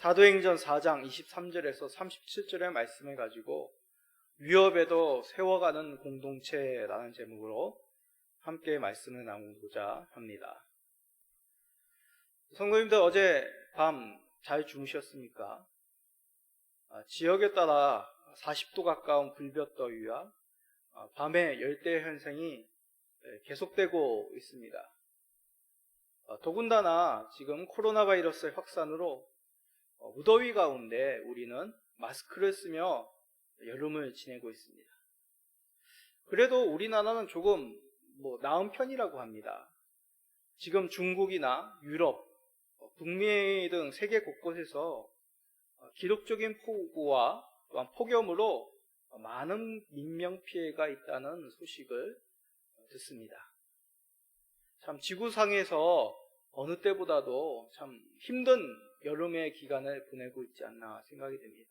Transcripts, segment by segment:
사도행전 4장 23절에서 37절의 말씀을 가지고 위협에도 세워가는 공동체라는 제목으로 함께 말씀을 나누고자 합니다. 성도님들, 어제 밤 잘 주무셨습니까? 지역에 따라 40도 가까운 불볕더위와 밤에 열대 현상이 계속되고 있습니다. 더군다나 지금 코로나 바이러스의 확산으로 무더위 가운데 우리는 마스크를 쓰며 여름을 지내고 있습니다. 그래도 우리나라는 조금 나은 편이라고 합니다. 지금 중국이나 유럽, 북미 등 세계 곳곳에서 기록적인 폭우와 또한 폭염으로 많은 인명피해가 있다는 소식을 듣습니다. 참 지구상에서 어느 때보다도 참 힘든 여름의 기간을 보내고 있지 않나 생각이 됩니다.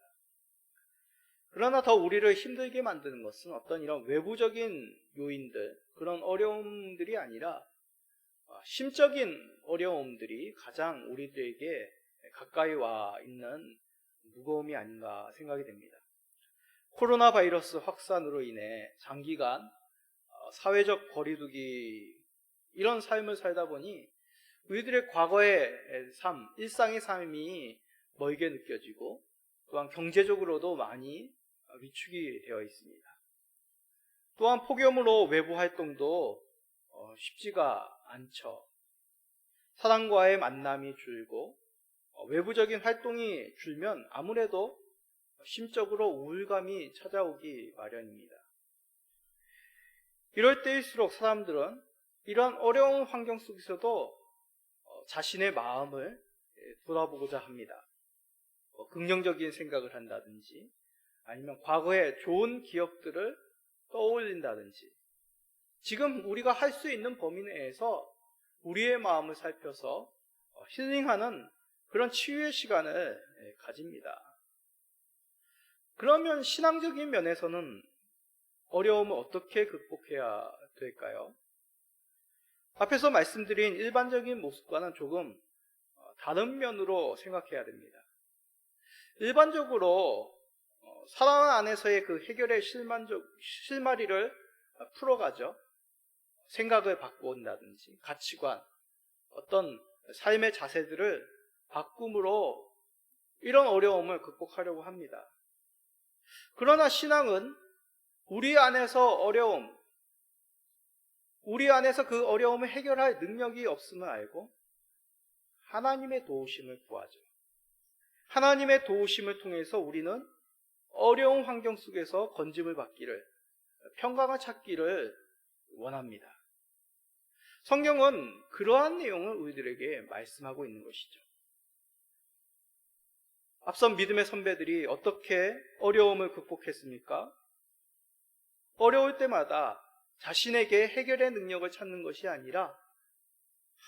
그러나 더 우리를 힘들게 만드는 것은 어떤 이런 외부적인 요인들, 그런 어려움들이 아니라 심적인 어려움들이 가장 우리들에게 가까이 와 있는 무거움이 아닌가 생각이 됩니다. 코로나 바이러스 확산으로 인해 장기간 사회적 거리두기 이런 삶을 살다 보니 우리들의 과거의 삶, 일상의 삶이 멀게 느껴지고 또한 경제적으로도 많이 위축이 되어 있습니다. 또한 폭염으로 외부 활동도 쉽지가 않죠. 사람과의 만남이 줄고 외부적인 활동이 줄면 아무래도 심적으로 우울감이 찾아오기 마련입니다. 이럴 때일수록 사람들은 이러한 어려운 환경 속에서도 자신의 마음을 돌아보고자 합니다. 긍정적인 생각을 한다든지 아니면 과거의 좋은 기억들을 떠올린다든지 지금 우리가 할 수 있는 범위 내에서 우리의 마음을 살펴서 힐링하는 그런 치유의 시간을 가집니다. 그러면 신앙적인 면에서는 어려움을 어떻게 극복해야 될까요? 앞에서 말씀드린 일반적인 모습과는 조금 다른 면으로 생각해야 됩니다. 일반적으로 사랑 안에서의 그 해결의 실마리를 풀어가죠. 생각을 바꾼다든지 가치관, 어떤 삶의 자세들을 바꿈으로 이런 어려움을 극복하려고 합니다. 그러나 신앙은 우리 안에서 우리 안에서 그 어려움을 해결할 능력이 없음을 알고 하나님의 도우심을 구하죠. 하나님의 도우심을 통해서 우리는 어려운 환경 속에서 건짐을 받기를, 평강을 찾기를 원합니다. 성경은 그러한 내용을 우리들에게 말씀하고 있는 것이죠. 앞선 믿음의 선배들이 어떻게 어려움을 극복했습니까? 어려울 때마다 자신에게 해결의 능력을 찾는 것이 아니라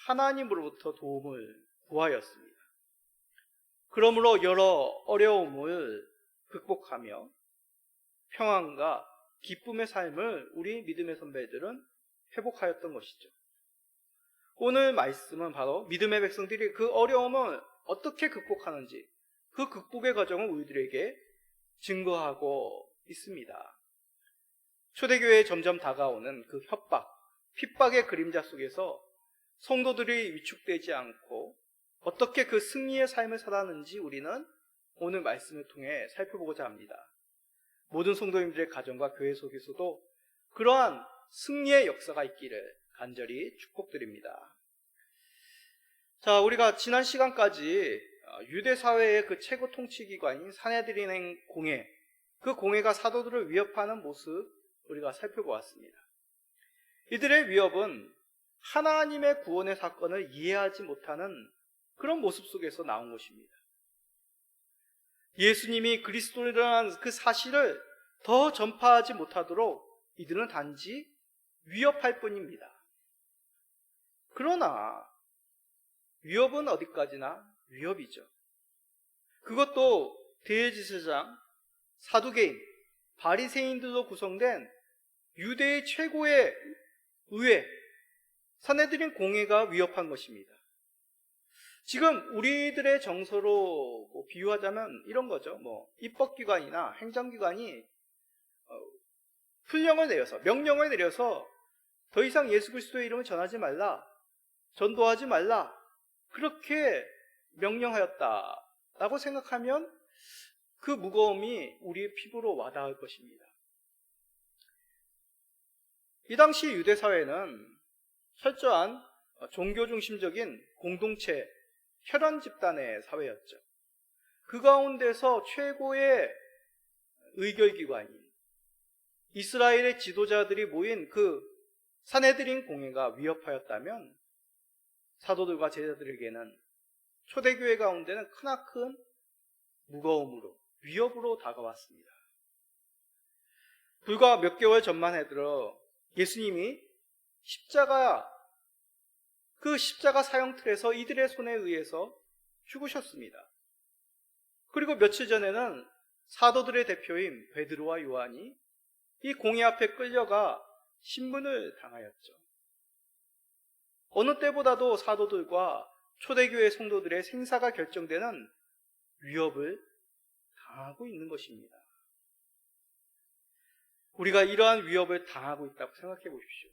하나님으로부터 도움을 구하였습니다. 그러므로 여러 어려움을 극복하며 평안과 기쁨의 삶을 우리 믿음의 선배들은 회복하였던 것이죠. 오늘 말씀은 바로 믿음의 백성들이 그 어려움을 어떻게 극복하는지 그 극복의 과정을 우리들에게 증거하고 있습니다. 초대교회에 점점 다가오는 그 협박, 핍박의 그림자 속에서 성도들이 위축되지 않고 어떻게 그 승리의 삶을 살았는지 우리는 오늘 말씀을 통해 살펴보고자 합니다. 모든 성도님들의 가정과 교회 속에서도 그러한 승리의 역사가 있기를 간절히 축복드립니다. 자, 우리가 지난 시간까지 유대 사회의 그 최고 통치기관인 산헤드린 공회, 그 공회가 사도들을 위협하는 모습 우리가 살펴보았습니다. 이들의 위협은 하나님의 구원의 사건을 이해하지 못하는 그런 모습 속에서 나온 것입니다. 예수님이 그리스도라는 그 사실을 더 전파하지 못하도록 이들은 단지 위협할 뿐입니다. 그러나 위협은 어디까지나 위협이죠. 그것도 대제사장, 사두개인, 바리새인들로 구성된 유대의 최고의 의회, 산헤드린 공회가 위협한 것입니다. 지금 우리들의 정서로 비유하자면 이런 거죠. 입법기관이나 행정기관이 훈령을 내려서, 명령을 내려서 더 이상 예수 그리스도의 이름을 전하지 말라, 전도하지 말라, 그렇게 명령하였다라고 생각하면 그 무거움이 우리의 피부로 와닿을 것입니다. 이 당시 유대 사회는 철저한 종교 중심적인 공동체, 혈연 집단의 사회였죠. 그 가운데서 최고의 의결기관인 이스라엘의 지도자들이 모인 그 산헤드린 공회가 위협하였다면 사도들과 제자들에게는 초대교회 가운데는 크나큰 무거움으로, 위협으로 다가왔습니다. 불과 몇 개월 전만 해도 예수님이 그 십자가 사형틀에서 이들의 손에 의해서 죽으셨습니다. 그리고 며칠 전에는 사도들의 대표인 베드로와 요한이 이 공회 앞에 끌려가 신문을 당하였죠. 어느 때보다도 사도들과 초대교회 성도들의 생사가 결정되는 위협을 당하고 있는 것입니다. 우리가 이러한 위협을 당하고 있다고 생각해 보십시오.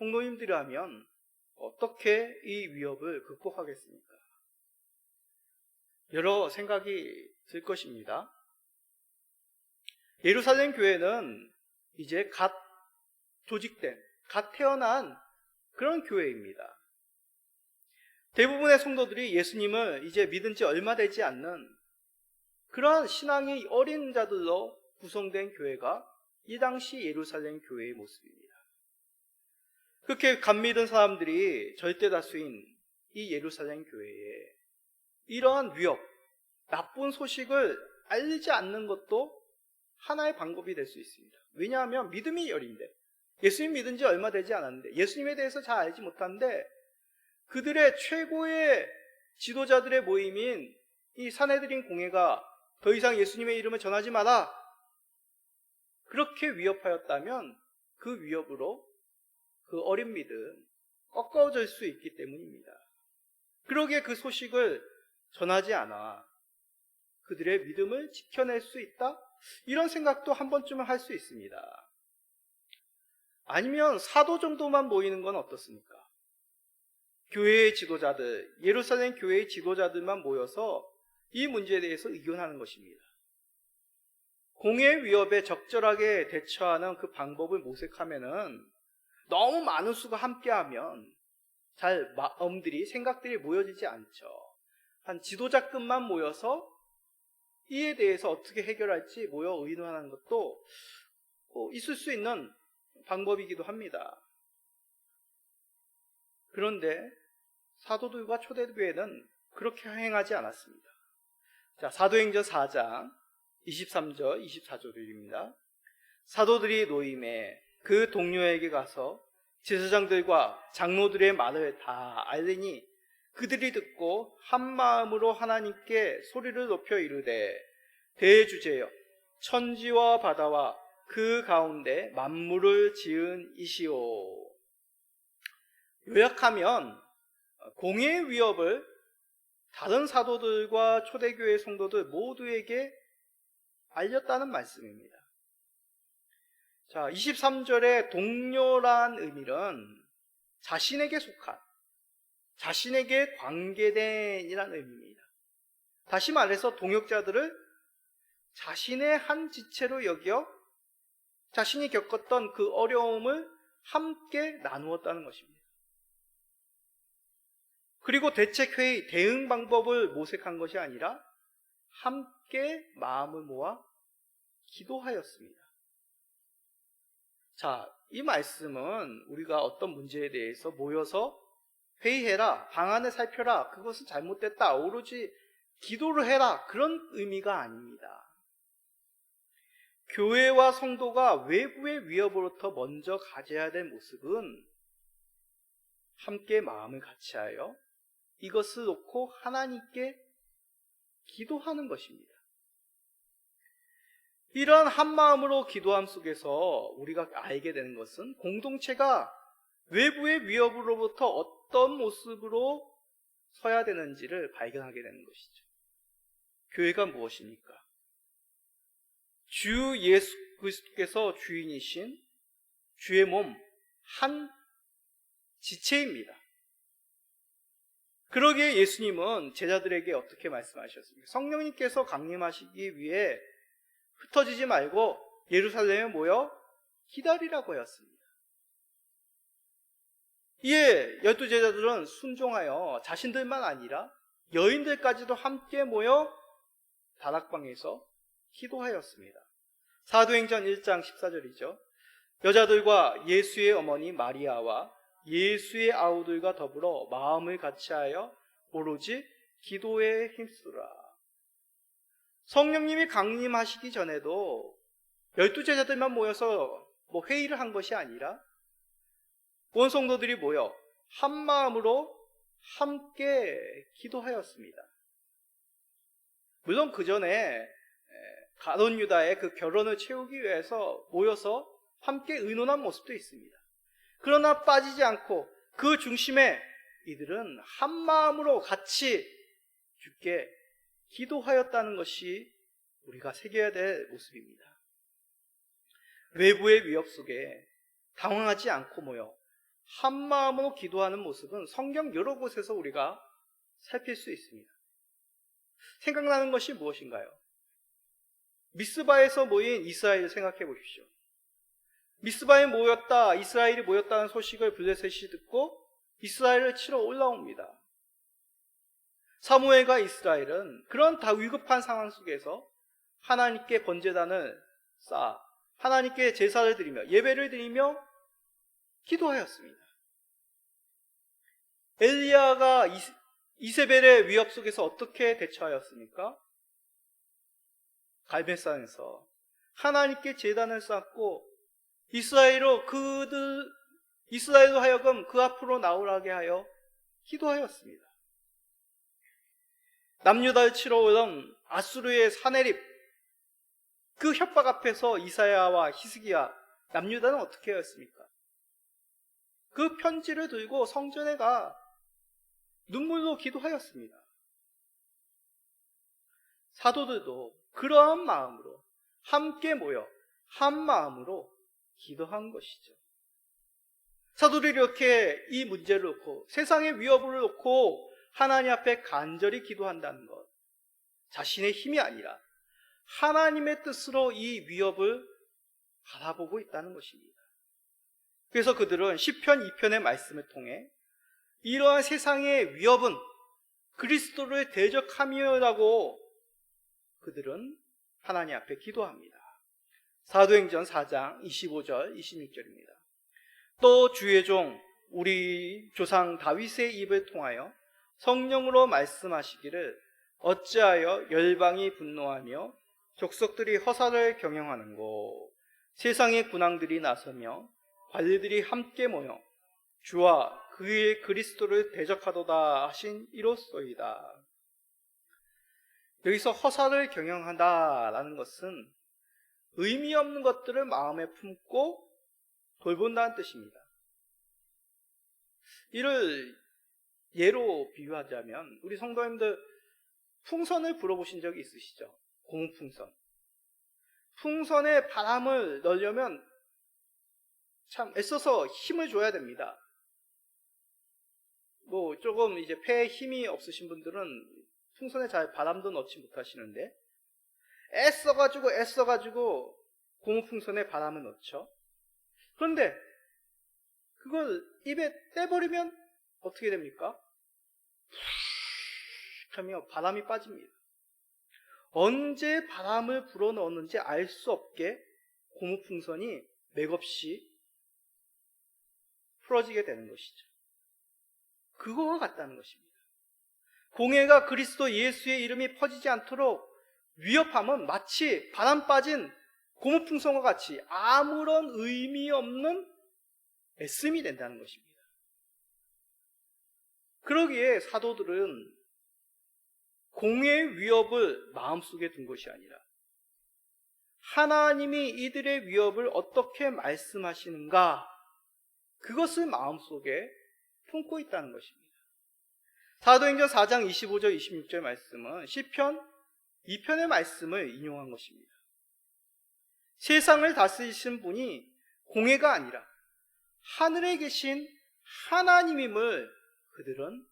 홍노님들이라면 어떻게 이 위협을 극복하겠습니까? 여러 생각이 들 것입니다. 예루살렘 교회는 이제 갓 조직된, 갓 태어난 그런 교회입니다. 대부분의 성도들이 예수님을 이제 믿은 지 얼마 되지 않는 그러한 신앙이 어린 자들로 구성된 교회가 이 당시 예루살렘 교회의 모습입니다. 그렇게 갓 믿은 사람들이 절대 다수인 이 예루살렘 교회에 이러한 위협, 나쁜 소식을 알리지 않는 것도 하나의 방법이 될 수 있습니다. 왜냐하면 믿음이 여린데, 예수님 믿은 지 얼마 되지 않았는데, 예수님에 대해서 잘 알지 못하는데 그들의 최고의 지도자들의 모임인 이 산헤드린 공회가 더 이상 예수님의 이름을 전하지 마라, 그렇게 위협하였다면 그 위협으로 그 어린 믿음 꺾어질 수 있기 때문입니다. 그러기에 그 소식을 전하지 않아 그들의 믿음을 지켜낼 수 있다? 이런 생각도 한 번쯤은 할 수 있습니다. 아니면 사도 정도만 모이는 건 어떻습니까? 교회의 지도자들, 예루살렘 교회의 지도자들만 모여서 이 문제에 대해서 의논하는 것입니다. 공의 위협에 적절하게 대처하는 그 방법을 모색하면은 너무 많은 수가 함께하면 잘 마음들이, 생각들이 모여지지 않죠. 한 지도자급만 모여서 이에 대해서 어떻게 해결할지 모여 의논하는 것도 있을 수 있는 방법이기도 합니다. 그런데 사도들과 초대교회는 그렇게 행하지 않았습니다. 자, 사도행전 4장 23절, 24절입니다. 사도들이 노임에 그 동료에게 가서 제사장들과 장로들의 말을 다 알리니 그들이 듣고 한 마음으로 하나님께 소리를 높여 이르되, 대주제여, 천지와 바다와 그 가운데 만물을 지은 이시오. 요약하면 공의의 위협을 다른 사도들과 초대교회 성도들 모두에게 알렸다는 말씀입니다. 자, 23절의 동료란 의미는 자신에게 속한, 자신에게 관계된 이라는 의미입니다. 다시 말해서 동역자들을 자신의 한 지체로 여겨 자신이 겪었던 그 어려움을 함께 나누었다는 것입니다. 그리고 대책회의, 대응 방법을 모색한 것이 아니라 함께 마음을 모아 기도하였습니다. 자, 이 말씀은 우리가 어떤 문제에 대해서 모여서 회의해라, 방안을 살펴라, 그것은 잘못됐다, 오로지 기도를 해라, 그런 의미가 아닙니다. 교회와 성도가 외부의 위협으로부터 먼저 가져야 될 모습은 함께 마음을 같이하여 이것을 놓고 하나님께 기도하는 것입니다. 이런 한마음으로 기도함 속에서 우리가 알게 되는 것은 공동체가 외부의 위협으로부터 어떤 모습으로 서야 되는지를 발견하게 되는 것이죠. 교회가 무엇입니까? 주 예수 그리스도께서 주인이신 주의 몸 한 지체입니다. 그러기에 예수님은 제자들에게 어떻게 말씀하셨습니까? 성령님께서 강림하시기 위해 흩어지지 말고 예루살렘에 모여 기다리라고 하였습니다. 이에 12제자들은 순종하여 자신들만 아니라 여인들까지도 함께 모여 다락방에서 기도하였습니다. 사도행전 1장 14절이죠. 여자들과 예수의 어머니 마리아와 예수의 아우들과 더불어 마음을 같이하여 오로지 기도에 힘쓰라. 성령님이 강림하시기 전에도 12제자들만 모여서 회의를 한 것이 아니라 온 성도들이 모여 한 마음으로 함께 기도하였습니다. 물론 그 전에 가룟 유다의 그 결혼을 채우기 위해서 모여서 함께 의논한 모습도 있습니다. 그러나 빠지지 않고 그 중심에 이들은 한 마음으로 같이 주께 기도하였다는 것이 우리가 새겨야 될 모습입니다. 외부의 위협 속에 당황하지 않고 모여 한 마음으로 기도하는 모습은 성경 여러 곳에서 우리가 살필 수 있습니다. 생각나는 것이 무엇인가요? 미스바에서 모인 이스라엘을 생각해 보십시오. 미스바에 모였다, 이스라엘이 모였다는 소식을 블레셋이 듣고 이스라엘을 치러 올라옵니다. 사무엘과 이스라엘은 그런 다 위급한 상황 속에서 하나님께 번제단을 쌓아 하나님께 제사를 드리며 예배를 드리며 기도하였습니다. 엘리야가 이세벨의 위협 속에서 어떻게 대처하였습니까? 갈멜산에서 하나님께 제단을 쌓고 이스라엘로 하여금 그 앞으로 나오라게 하여 기도하였습니다. 남유다를 치러 오던 아수르의 사내립 그 협박 앞에서 이사야와 히스기야 남유다는 어떻게 하였습니까? 그 편지를 들고 성전에 가 눈물로 기도하였습니다. 사도들도 그러한 마음으로 함께 모여 한 마음으로 기도한 것이죠. 사도들이 이렇게 이 문제를 놓고 세상의 위협을 놓고 하나님 앞에 간절히 기도한다는 것, 자신의 힘이 아니라 하나님의 뜻으로 이 위협을 바라보고 있다는 것입니다. 그래서 그들은 시편 2편의 말씀을 통해 이러한 세상의 위협은 그리스도를 대적함이라고 그들은 하나님 앞에 기도합니다. 사도행전 4장 25절 26절입니다. 또 주의 종 우리 조상 다윗의 입을 통하여 성령으로 말씀하시기를 어찌하여 열방이 분노하며 족속들이 허사를 경영하는고 세상의 군왕들이 나서며 관리들이 함께 모여 주와 그의 그리스도를 대적하도다 하신 이로소이다. 여기서 허사를 경영한다라는 것은 의미 없는 것들을 마음에 품고 돌본다는 뜻입니다. 이를 예로 비유하자면 우리 성도님들 풍선을 불어보신 적이 있으시죠? 고무풍선. 풍선에 바람을 넣으려면 참 애써서 힘을 줘야 됩니다. 조금 이제 폐에 힘이 없으신 분들은 풍선에 잘 바람도 넣지 못하시는데 애써가지고 고무풍선에 바람을 넣죠. 그런데 그걸 입에 떼버리면 어떻게 됩니까? 하며 바람이 빠집니다. 언제 바람을 불어넣었는지 알 수 없게 고무풍선이 맥없이 풀어지게 되는 것이죠. 그거와 같다는 것입니다. 공회가 그리스도 예수의 이름이 퍼지지 않도록 위협함은 마치 바람 빠진 고무풍선과 같이 아무런 의미 없는 애씀이 된다는 것입니다. 그러기에 사도들은 공회의 위협을 마음속에 둔 것이 아니라 하나님이 이들의 위협을 어떻게 말씀하시는가 그것을 마음속에 품고 있다는 것입니다. 사도행전 4장 25절 26절 말씀은 시편 2편의 말씀을 인용한 것입니다. 세상을 다스리신 분이 공회가 아니라 하늘에 계신 하나님임을 그들은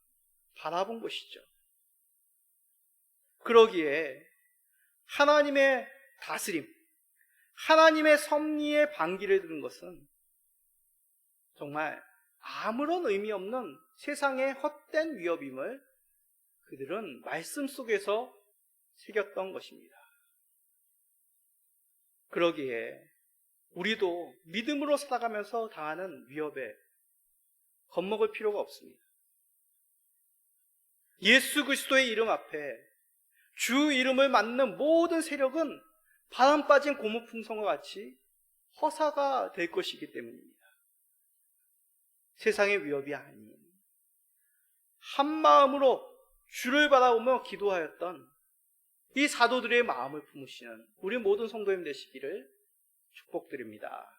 바라본 것이죠. 그러기에 하나님의 다스림, 하나님의 섭리의 반기를 들은 것은 정말 아무런 의미 없는 세상의 헛된 위협임을 그들은 말씀 속에서 새겼던 것입니다. 그러기에 우리도 믿음으로 살아가면서 당하는 위협에 겁먹을 필요가 없습니다. 예수 그리스도의 이름 앞에 주 이름을 맡는 모든 세력은 바람 빠진 고무풍선과 같이 허사가 될 것이기 때문입니다. 세상의 위협이 아닌 한 마음으로 주를 바라보며 기도하였던 이 사도들의 마음을 품으시는 우리 모든 성도님 되시기를 축복드립니다.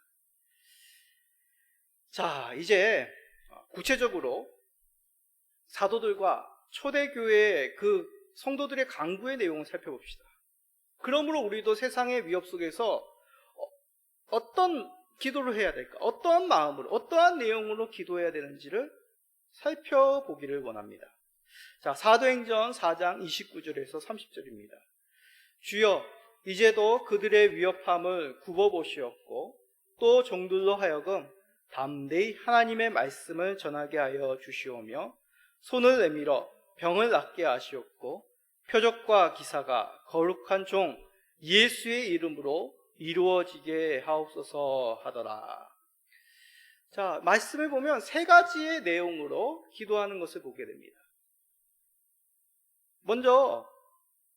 자, 이제 구체적으로 사도들과 초대교회의 그 성도들의 강구의 내용을 살펴봅시다. 그러므로 우리도 세상의 위협 속에서 어떤 기도를 해야 될까? 어떠한 마음으로, 어떠한 내용으로 기도해야 되는지를 살펴보기를 원합니다. 자, 사도행전 4장 29절에서 30절입니다. 주여, 이제도 그들의 위협함을 굽어보시었고 또 종들로 하여금 담대히 하나님의 말씀을 전하게 하여 주시오며 손을 내밀어 병을 낫게 하시었고 표적과 기사가 거룩한 종 예수의 이름으로 이루어지게 하옵소서 하더라. 자, 말씀을 보면 세 가지의 내용으로 기도하는 것을 보게 됩니다. 먼저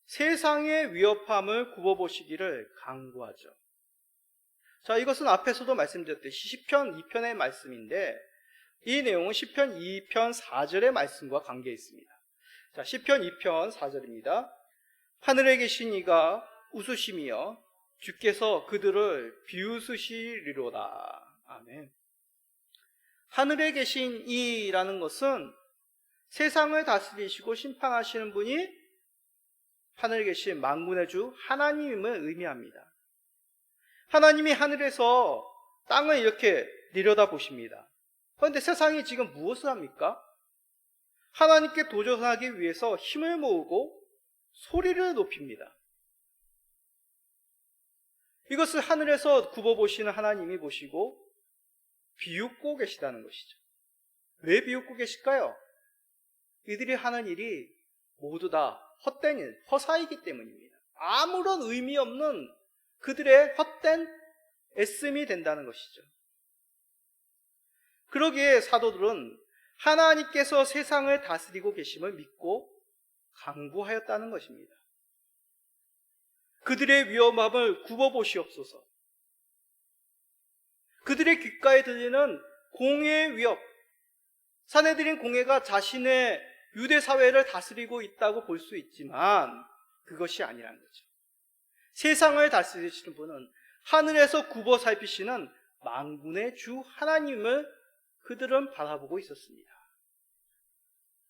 세상의 위협함을 굽어보시기를 간구하죠. 자, 이것은 앞에서도 말씀드렸듯이 시편 2편의 말씀인데 이 내용은 시편 2편 4절의 말씀과 관계 있습니다. 자, 시편 2편 4절입니다. 하늘에 계신 이가 웃으시며 주께서 그들을 비웃으시리로다. 아멘. 하늘에 계신 이라는 것은 세상을 다스리시고 심판하시는 분이 하늘에 계신 만군의 주 하나님임을 의미합니다. 하나님이 하늘에서 땅을 이렇게 내려다보십니다. 그런데 세상이 지금 무엇을 합니까? 하나님께 도전하기 위해서 힘을 모으고 소리를 높입니다. 이것을 하늘에서 굽어보시는 하나님이 보시고 비웃고 계시다는 것이죠. 왜 비웃고 계실까요? 이들이 하는 일이 모두 다 헛된 일, 허사이기 때문입니다. 아무런 의미 없는 그들의 헛된 애씀이 된다는 것이죠. 그러기에 사도들은 하나님께서 세상을 다스리고 계심을 믿고 간구하였다는 것입니다. 그들의 위험함을 굽어보시옵소서. 그들의 귓가에 들리는 공회의 위협, 사내들인 공회가 자신의 유대 사회를 다스리고 있다고 볼 수 있지만 그것이 아니라는 거죠. 세상을 다스리시는 분은 하늘에서 굽어 살피시는 만군의 주 하나님을 그들은 바라보고 있었습니다.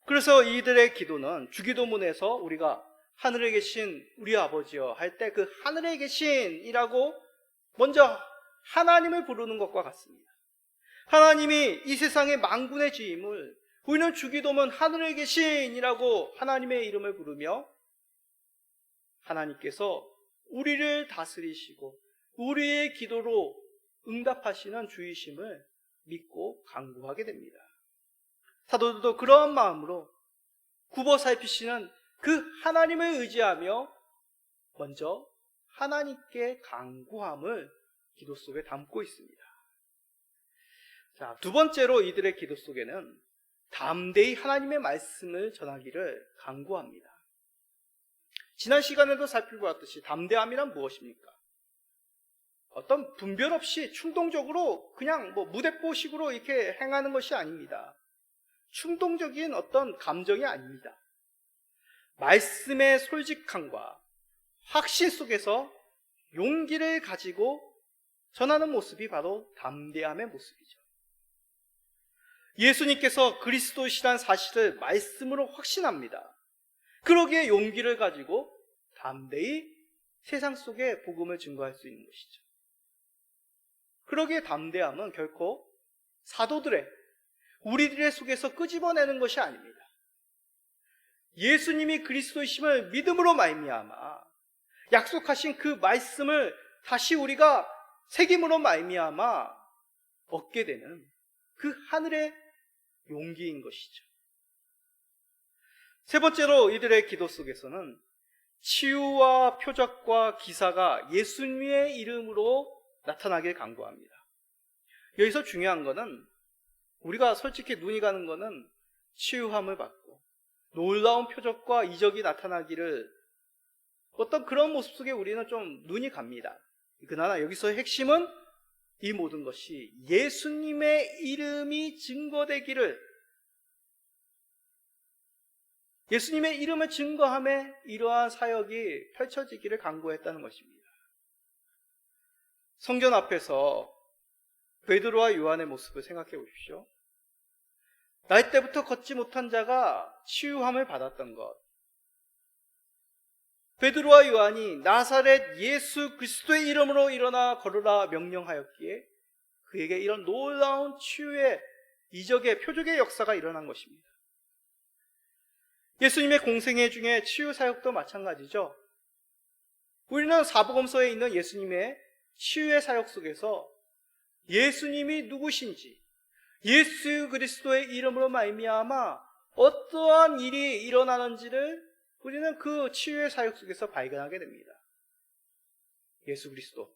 그래서 이들의 기도는 주기도문에서 우리가 하늘에 계신 우리 아버지여 할 때 그 하늘에 계신이라고 먼저 하나님을 부르는 것과 같습니다. 하나님이 이 세상의 만군의 주임을 우리는 주기도문 하늘에 계신이라고 하나님의 이름을 부르며 하나님께서 우리를 다스리시고 우리의 기도로 응답하시는 주이심을 믿고 간구하게 됩니다. 사도들도 그러한 마음으로 굽어 살피시는 그 하나님을 의지하며 먼저 하나님께 간구함을 기도 속에 담고 있습니다. 자, 두 번째로 이들의 기도 속에는 담대히 하나님의 말씀을 전하기를 간구합니다. 지난 시간에도 살펴보았듯이 담대함이란 무엇입니까? 어떤 분별 없이 충동적으로 그냥 무대뽀식으로 이렇게 행하는 것이 아닙니다. 충동적인 어떤 감정이 아닙니다. 말씀의 솔직함과 확신 속에서 용기를 가지고 전하는 모습이 바로 담대함의 모습이죠. 예수님께서 그리스도시란 사실을 말씀으로 확신합니다. 그러기에 용기를 가지고 담대히 세상 속에 복음을 증거할 수 있는 것이죠. 그러기에 담대함은 결코 사도들의, 우리들의 속에서 끄집어내는 것이 아닙니다. 예수님이 그리스도이심을 믿음으로 말미암아 약속하신 그 말씀을 다시 우리가 새김으로 말미암아 얻게 되는 그 하늘의 용기인 것이죠. 세 번째로 이들의 기도 속에서는 치유와 표적과 기사가 예수님의 이름으로 나타나길 간구합니다. 여기서 중요한 것은 우리가 솔직히 눈이 가는 것은 치유함을 받고 놀라운 표적과 이적이 나타나기를 어떤 그런 모습 속에 우리는 좀 눈이 갑니다. 그러나 여기서 핵심은 이 모든 것이 예수님의 이름이 증거되기를, 예수님의 이름을 증거함에 이러한 사역이 펼쳐지기를 간구했다는 것입니다. 성전 앞에서 베드로와 요한의 모습을 생각해 보십시오. 날 때부터 걷지 못한 자가 치유함을 받았던 것, 베드로와 요한이 나사렛 예수 그리스도의 이름으로 일어나 걸으라 명령하였기에 그에게 이런 놀라운 치유의 이적의 표적의 역사가 일어난 것입니다. 예수님의 공생애 중에 치유 사역도 마찬가지죠. 우리는 사복음서에 있는 예수님의 치유의 사역 속에서 예수님이 누구신지, 예수 그리스도의 이름으로 말미암아 어떠한 일이 일어나는지를 우리는 그 치유의 사역 속에서 발견하게 됩니다. 예수 그리스도,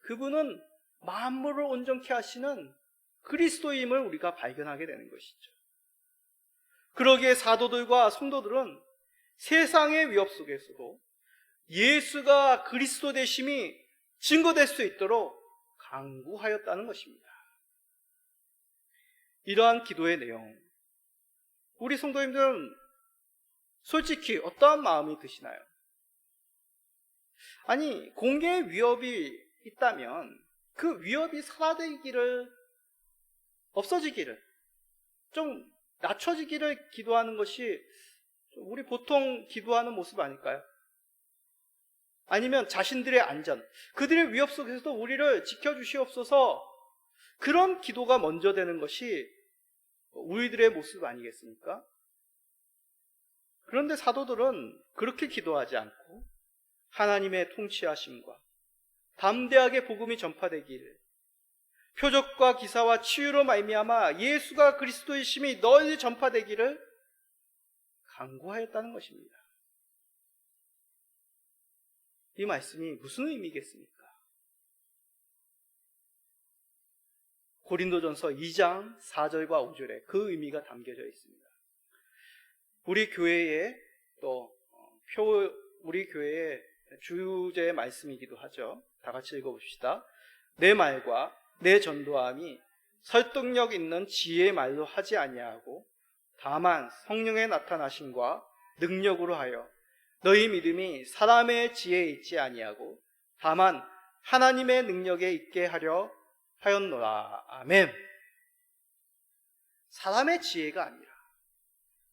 그분은 만물을 온전케 하시는 그리스도임을 우리가 발견하게 되는 것이죠. 그러기에 사도들과 성도들은 세상의 위협 속에서도 예수가 그리스도 되심이 증거될 수 있도록 간구하였다는 것입니다. 이러한 기도의 내용, 우리 성도님들은 솔직히 어떠한 마음이 드시나요? 아니, 공개의 위협이 있다면 그 위협이 사라지기를, 없어지기를, 좀 낮춰지기를 기도하는 것이 우리 보통 기도하는 모습 아닐까요? 아니면 자신들의 안전, 그들의 위협 속에서도 우리를 지켜주시옵소서, 그런 기도가 먼저 되는 것이 우리들의 모습 아니겠습니까? 그런데 사도들은 그렇게 기도하지 않고 하나님의 통치하심과 담대하게 복음이 전파되기를, 표적과 기사와 치유로 말미암아 예수가 그리스도이심이 널리 전파되기를 간구하였다는 것입니다. 이 말씀이 무슨 의미겠습니까? 고린도전서 2장 4절과 5절에 그 의미가 담겨져 있습니다. 우리 교회의 우리 교회의 주제의 말씀이기도 하죠. 다 같이 읽어봅시다. 내 말과 내 전도함이 설득력 있는 지혜의 말로 하지 아니하고 다만 성령의 나타나심과 능력으로 하여 너희 믿음이 사람의 지혜에 있지 아니하고 다만 하나님의 능력에 있게 하려 하였노라. 아멘. 사람의 지혜가 아니라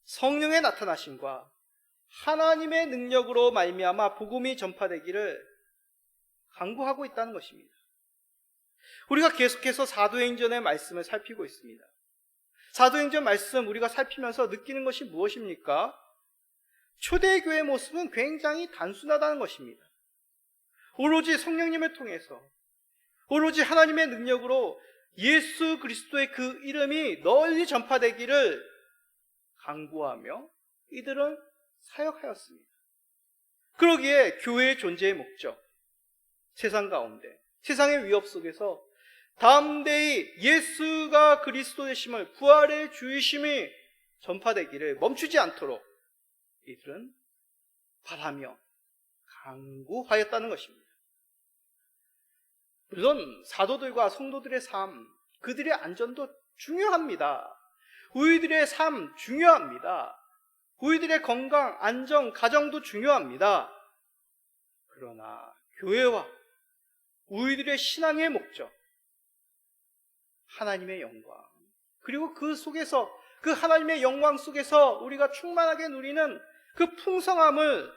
성령의 나타나심과 하나님의 능력으로 말미암아 복음이 전파되기를 간구하고 있다는 것입니다. 우리가 계속해서 사도행전의 말씀을 살피고 있습니다. 사도행전 말씀 우리가 살피면서 느끼는 것이 무엇입니까? 초대교회의 모습은 굉장히 단순하다는 것입니다. 오로지 성령님을 통해서, 오로지 하나님의 능력으로 예수 그리스도의 그 이름이 널리 전파되기를 간구하며 이들은 사역하였습니다. 그러기에 교회의 존재의 목적, 세상 가운데, 세상의 위협 속에서 담대히 예수가 그리스도 되심을, 부활의 주이심이 전파되기를 멈추지 않도록 이들은 바라며 간구하였다는 것입니다. 물론 사도들과 성도들의 삶, 그들의 안전도 중요합니다. 우리들의 삶 중요합니다. 우리들의 건강, 안정, 가정도 중요합니다. 그러나 교회와 우리들의 신앙의 목적, 하나님의 영광, 그리고 그 속에서, 그 하나님의 영광 속에서 우리가 충만하게 누리는 그 풍성함을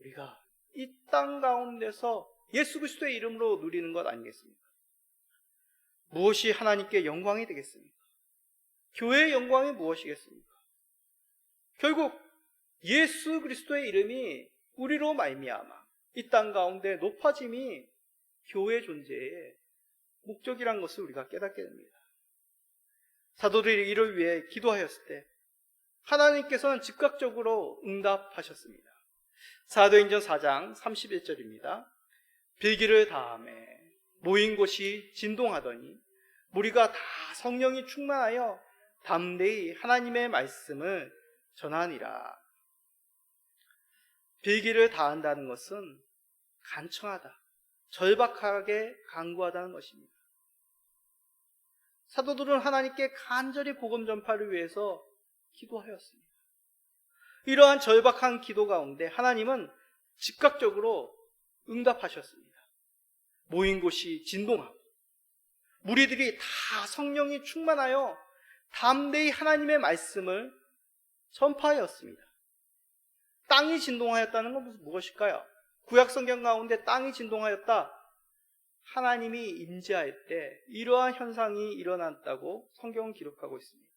우리가 이 땅 가운데서 예수 그리스도의 이름으로 누리는 것 아니겠습니까? 무엇이 하나님께 영광이 되겠습니까? 교회의 영광이 무엇이겠습니까? 결국 예수 그리스도의 이름이 우리로 말미암아 이 땅 가운데 높아짐이 교회 존재의 목적이란 것을 우리가 깨닫게 됩니다. 사도들이 이를 위해 기도하였을 때 하나님께서는 즉각적으로 응답하셨습니다. 사도행전 4장 31절입니다. 빌기를 다하매 모인 곳이 진동하더니 무리가 다 성령이 충만하여 담대히 하나님의 말씀을 전하니라. 빌기를 다한다는 것은 간청하다, 절박하게 간구하다는 것입니다. 사도들은 하나님께 간절히 복음 전파를 위해서 기도하였습니다. 이러한 절박한 기도 가운데 하나님은 즉각적으로 응답하셨습니다. 모인 곳이 진동하고 무리들이 다 성령이 충만하여 담대히 하나님의 말씀을 전파하였습니다. 땅이 진동하였다는 건 무엇일까요? 구약 성경 가운데 땅이 진동하였다, 하나님이 임재할 때 이러한 현상이 일어났다고 성경은 기록하고 있습니다.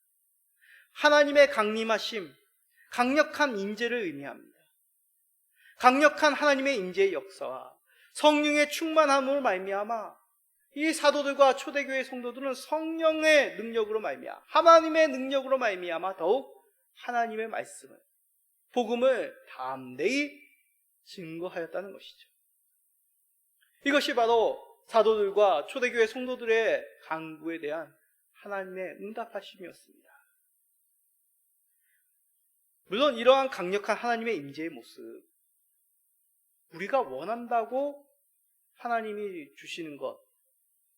하나님의 강림하심, 강력한 임재를 의미합니다. 강력한 하나님의 임재의 역사와 성령의 충만함을 말미암아 이 사도들과 초대교회 성도들은 성령의 능력으로 말미암아, 하나님의 능력으로 말미암아 더욱 하나님의 말씀을, 복음을 담대히 증거하였다는 것이죠. 이것이 바로 사도들과 초대교회 성도들의 간구에 대한 하나님의 응답하심이었습니다. 물론 이러한 강력한 하나님의 임재의 모습, 우리가 원한다고 하나님이 주시는 것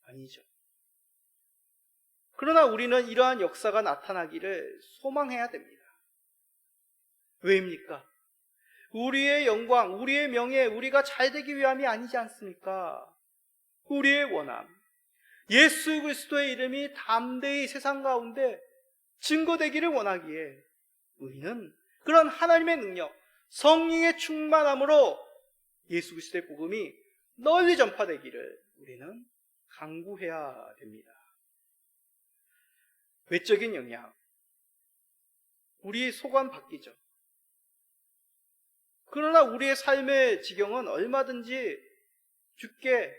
아니죠. 그러나 우리는 이러한 역사가 나타나기를 소망해야 됩니다. 왜입니까? 우리의 영광, 우리의 명예, 우리가 잘 되기 위함이 아니지 않습니까? 우리의 원함, 예수 그리스도의 이름이 담대히 세상 가운데 증거되기를 원하기에 우리는 그런 하나님의 능력, 성령의 충만함으로 예수 그리스도의 복음이 널리 전파되기를 우리는 간구해야 됩니다. 외적인 영향, 우리 속은 바뀌죠. 그러나 우리의 삶의 지경은 얼마든지 주께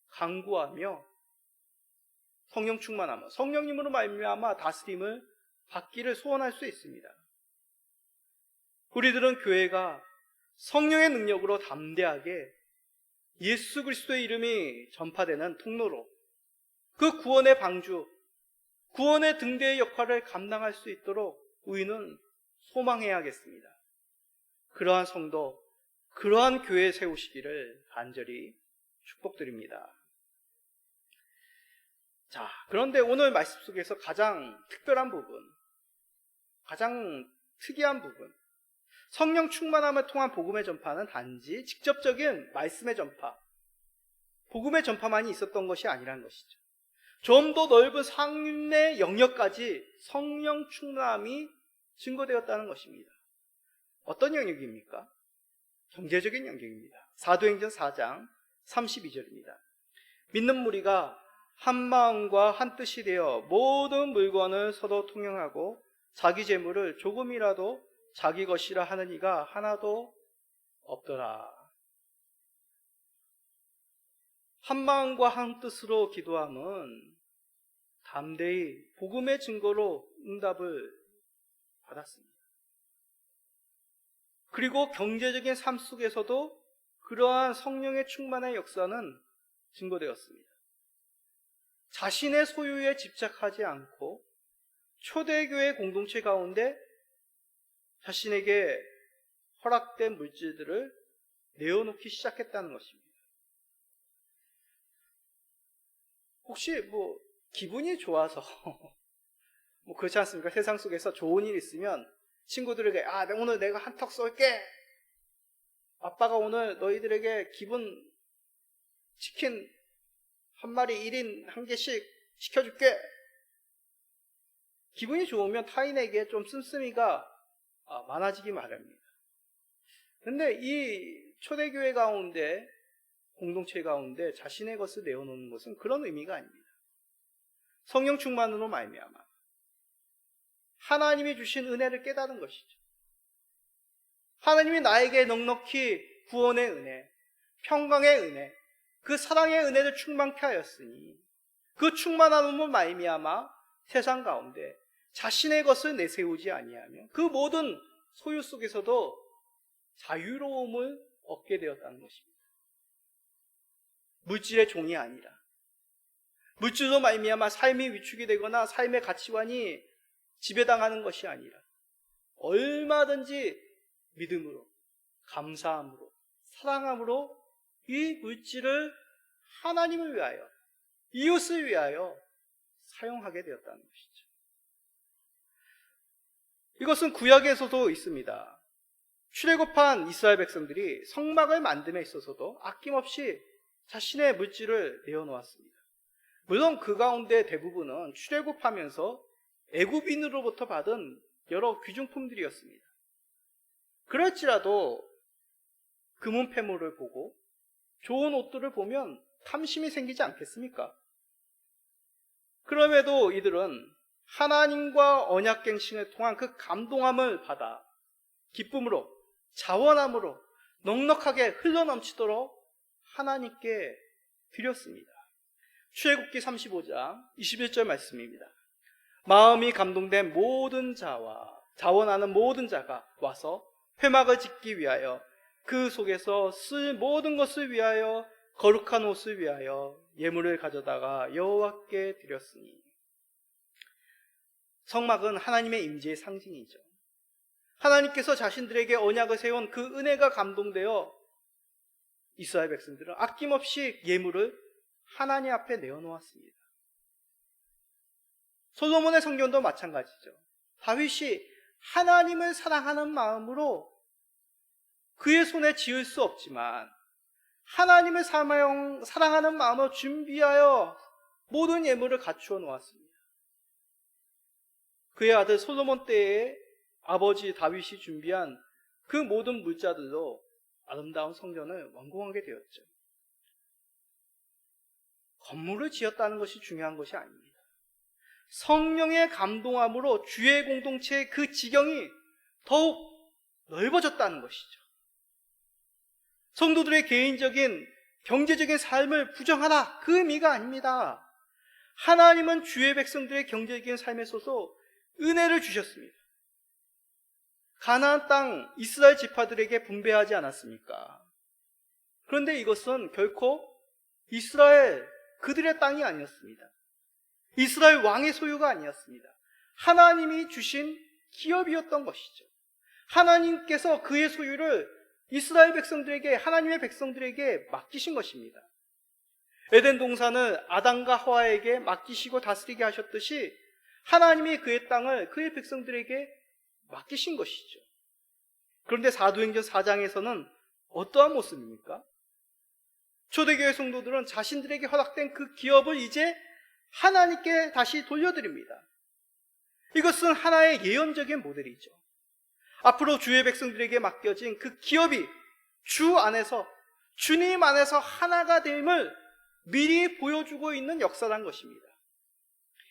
간구하며 성령 충만함, 성령님으로 말미암아 다스림을 받기를 소원할 수 있습니다. 우리들은 교회가 성령의 능력으로 담대하게 예수 그리스도의 이름이 전파되는 통로로 그 구원의 방주, 구원의 등대의 역할을 감당할 수 있도록 우리는 소망해야겠습니다. 그러한 성도, 그러한 교회 세우시기를 간절히 축복드립니다. 자, 그런데 오늘 말씀 속에서 가장 특별한 부분, 가장 특이한 부분, 성령 충만함을 통한 복음의 전파는 단지 직접적인 말씀의 전파, 복음의 전파만이 있었던 것이 아니라는 것이죠. 좀 더 넓은 삶의 영역까지 성령 충만함이 증거되었다는 것입니다. 어떤 영역입니까? 경제적인 영역입니다. 사도행전 4장 32절입니다. 믿는 무리가 한 마음과 한 뜻이 되어 모든 물건을 서로 통용하고 자기 재물을 조금이라도 자기 것이라 하는 이가 하나도 없더라. 한 마음과 한 뜻으로 기도함은 담대히 복음의 증거로 응답을 받았습니다. 그리고 경제적인 삶 속에서도 그러한 성령의 충만의 역사는 증거되었습니다. 자신의 소유에 집착하지 않고 초대교회 공동체 가운데 자신에게 허락된 물질들을 내어놓기 시작했다는 것입니다. 혹시 기분이 좋아서 그렇지 않습니까? 세상 속에서 좋은 일 있으면 친구들에게 오늘 내가 한턱 쏠게, 아빠가 오늘 너희들에게 기분 치킨 한 마리 1인 한 개씩 시켜줄게, 기분이 좋으면 타인에게 좀 씀씀이가 많아지기 마련입니다. 그런데 이 초대교회 가운데, 공동체 가운데 자신의 것을 내어놓는 것은 그런 의미가 아닙니다. 성령 충만으로 말미암아 하나님이 주신 은혜를 깨달은 것이죠. 하나님이 나에게 넉넉히 구원의 은혜, 평강의 은혜, 그 사랑의 은혜를 충만케 하였으니 그 충만함으로 말미암아 세상 가운데 자신의 것을 내세우지 아니하며 그 모든 소유 속에서도 자유로움을 얻게 되었다는 것입니다. 물질의 종이 아니라, 물질로 말미암아 삶이 위축이 되거나 삶의 가치관이 지배당하는 것이 아니라 얼마든지 믿음으로, 감사함으로, 사랑함으로 이 물질을 하나님을 위하여, 이웃을 위하여 사용하게 되었다는 것이죠. 이것은 구약에서도 있습니다. 출애굽한 이스라엘 백성들이 성막을 만듦에 있어서도 아낌없이 자신의 물질을 내어놓았습니다. 물론 그 가운데 대부분은 출애굽하면서 애굽인으로부터 받은 여러 귀중품들이었습니다. 그럴지라도 금은 패물을 보고 좋은 옷들을 보면 탐심이 생기지 않겠습니까? 그럼에도 이들은 하나님과 언약갱신을 통한 그 감동함을 받아 기쁨으로, 자원함으로 넉넉하게 흘러넘치도록 하나님께 드렸습니다. 출애굽기 35장 21절 말씀입니다. 마음이 감동된 모든 자와 자원하는 모든 자가 와서 회막을 짓기 위하여 그 속에서 쓸 모든 것을 위하여 거룩한 옷을 위하여 예물을 가져다가 여호와께 드렸으니. 성막은 하나님의 임재의 상징이죠. 하나님께서 자신들에게 언약을 세운 그 은혜가 감동되어 이스라엘 백성들은 아낌없이 예물을 하나님 앞에 내어놓았습니다. 솔로몬의 성전도 마찬가지죠. 다윗이 하나님을 사랑하는 마음으로 그의 손에 지을 수 없지만 하나님을 사랑하는 마음으로 준비하여 모든 예물을 갖추어 놓았습니다. 그의 아들 솔로몬 때에 아버지 다윗이 준비한 그 모든 물자들로 아름다운 성전을 완공하게 되었죠. 건물을 지었다는 것이 중요한 것이 아닙니다. 성령의 감동함으로 주의 공동체의 그 지경이 더욱 넓어졌다는 것이죠. 성도들의 개인적인 경제적인 삶을 부정하라, 그 의미가 아닙니다. 하나님은 주의 백성들의 경제적인 삶에 있어서 은혜를 주셨습니다. 가나안 땅 이스라엘 지파들에게 분배하지 않았습니까? 그런데 이것은 결코 이스라엘 그들의 땅이 아니었습니다. 이스라엘 왕의 소유가 아니었습니다. 하나님이 주신 기업이었던 것이죠. 하나님께서 그의 소유를 이스라엘 백성들에게, 하나님의 백성들에게 맡기신 것입니다. 에덴 동산을 아담과 하와에게 맡기시고 다스리게 하셨듯이 하나님이 그의 땅을 그의 백성들에게 맡기신 것이죠. 그런데 사도행전 4장에서는 어떠한 모습입니까? 초대교회 성도들은 자신들에게 허락된 그 기업을 이제 하나님께 다시 돌려드립니다. 이것은 하나의 예언적인 모델이죠. 앞으로 주의 백성들에게 맡겨진 그 기업이 주 안에서, 주님 안에서 하나가 됨을 미리 보여주고 있는 역사란 것입니다.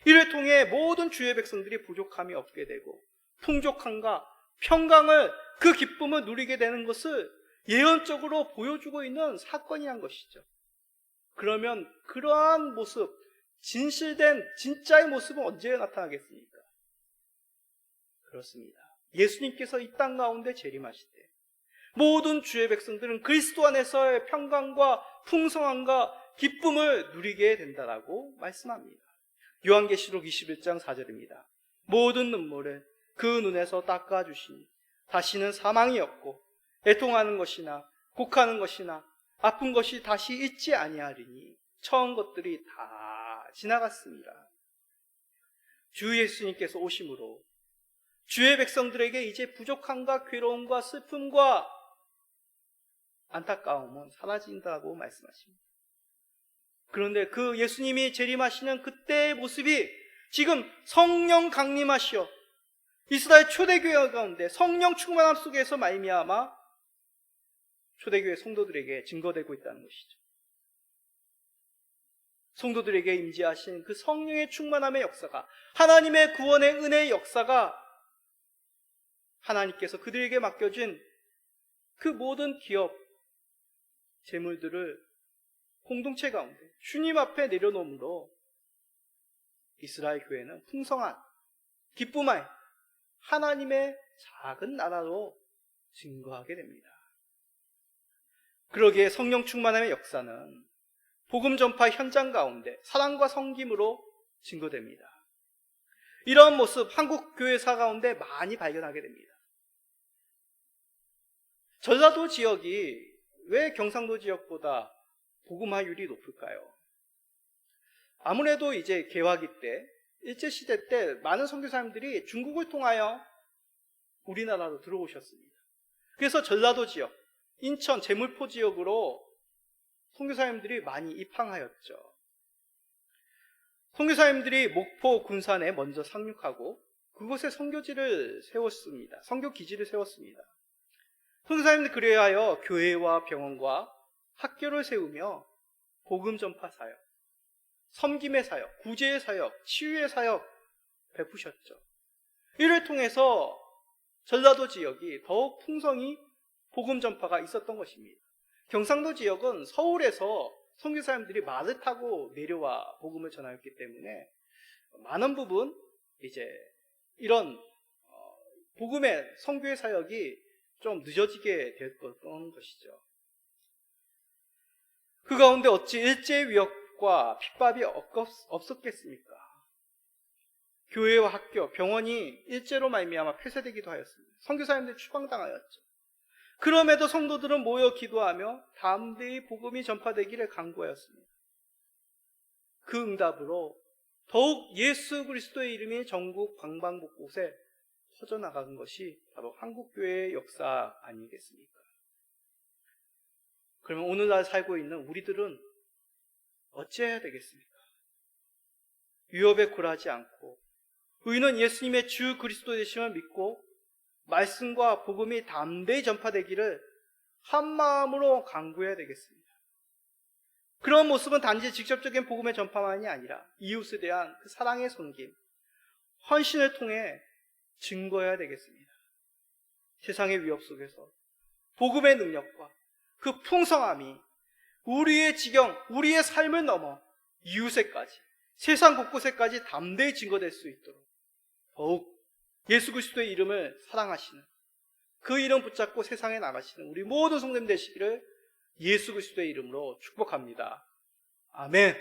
이를 통해 모든 주의 백성들이 부족함이 없게 되고 풍족함과 평강을, 그 기쁨을 누리게 되는 것을 예언적으로 보여주고 있는 사건이란 것이죠. 그러면 그러한 모습, 진실된 진짜의 모습은 언제 나타나겠습니까? 그렇습니다. 예수님께서 이 땅 가운데 재림하실 때 모든 주의 백성들은 그리스도 안에서의 평강과 풍성함과 기쁨을 누리게 된다라고 말씀합니다. 요한계시록 21장 4절입니다. 모든 눈물을 그 눈에서 닦아주시니 다시는 사망이 없고 애통하는 것이나 곡하는 것이나 아픈 것이 다시 있지 아니하리니 처음 것들이 다 지나갔습니다. 주 예수님께서 오심으로 주의 백성들에게 이제 부족함과 괴로움과 슬픔과 안타까움은 사라진다고 말씀하십니다. 그런데 그 예수님이 재림하시는 그때의 모습이 지금 성령 강림하시어 이스라엘 초대교회 가운데 성령 충만함 속에서 말미암아 초대교회 성도들에게 증거되고 있다는 것이죠. 성도들에게 임재하신 그 성령의 충만함의 역사가, 하나님의 구원의 은혜의 역사가 하나님께서 그들에게 맡겨진 그 모든 기업, 재물들을 공동체 가운데 주님 앞에 내려놓음으로 이스라엘 교회는 풍성한 기쁨의 하나님의 작은 나라로 증거하게 됩니다. 그러기에 성령 충만함의 역사는 복음 전파 현장 가운데 사랑과 섬김으로 증거됩니다. 이러한 모습 한국 교회사 가운데 많이 발견하게 됩니다. 전라도 지역이 왜 경상도 지역보다 복음화율이 높을까요? 아무래도 이제 개화기 때, 일제시대 때 많은 선교사님들이 중국을 통하여 우리나라로 들어오셨습니다. 그래서 전라도 지역, 인천, 제물포 지역으로 선교사님들이 많이 입항하였죠. 선교사님들이 목포, 군산에 먼저 상륙하고 그곳에 선교지를 세웠습니다. 선교기지를 세웠습니다. 선교사님들 그리하여 교회와 병원과 학교를 세우며 복음 전파 사역, 섬김의 사역, 구제의 사역, 치유의 사역 베푸셨죠. 이를 통해서 전라도 지역이 더욱 풍성히 복음 전파가 있었던 것입니다. 경상도 지역은 서울에서 선교사님들이 말을 타고 내려와 복음을 전하였기 때문에 많은 부분 이제 이런 복음의 선교의 사역이 좀 늦어지게 됐던 것이죠. 그 가운데 어찌 일제 위협과 핍박이 없었겠습니까? 교회와 학교, 병원이 일제로 말미암아 폐쇄되기도 하였습니다. 선교사님들이 추방당하였죠. 그럼에도 성도들은 모여 기도하며 담대히 복음이 전파되기를 간구하였습니다. 그 응답으로 더욱 예수 그리스도의 이름이 전국 방방곳곳에 퍼져나가는 것이 바로 한국교회의 역사 아니겠습니까? 그러면 오늘날 살고 있는 우리들은 어찌해야 되겠습니까? 위협에 굴하지 않고 우리는 예수님의 주 그리스도 되심을 믿고 말씀과 복음이 담대히 전파되기를 한마음으로 간구해야 되겠습니다. 그런 모습은 단지 직접적인 복음의 전파만이 아니라 이웃에 대한 그 사랑의 섬김, 헌신을 통해 증거해야 되겠습니다. 세상의 위협 속에서 복음의 능력과 그 풍성함이 우리의 지경, 우리의 삶을 넘어 이웃에까지, 세상 곳곳에까지 담대히 증거될 수 있도록 더욱 예수 그리스도의 이름을 사랑하시는, 그 이름 붙잡고 세상에 나가시는 우리 모든 성도님 되시기를 예수 그리스도의 이름으로 축복합니다. 아멘.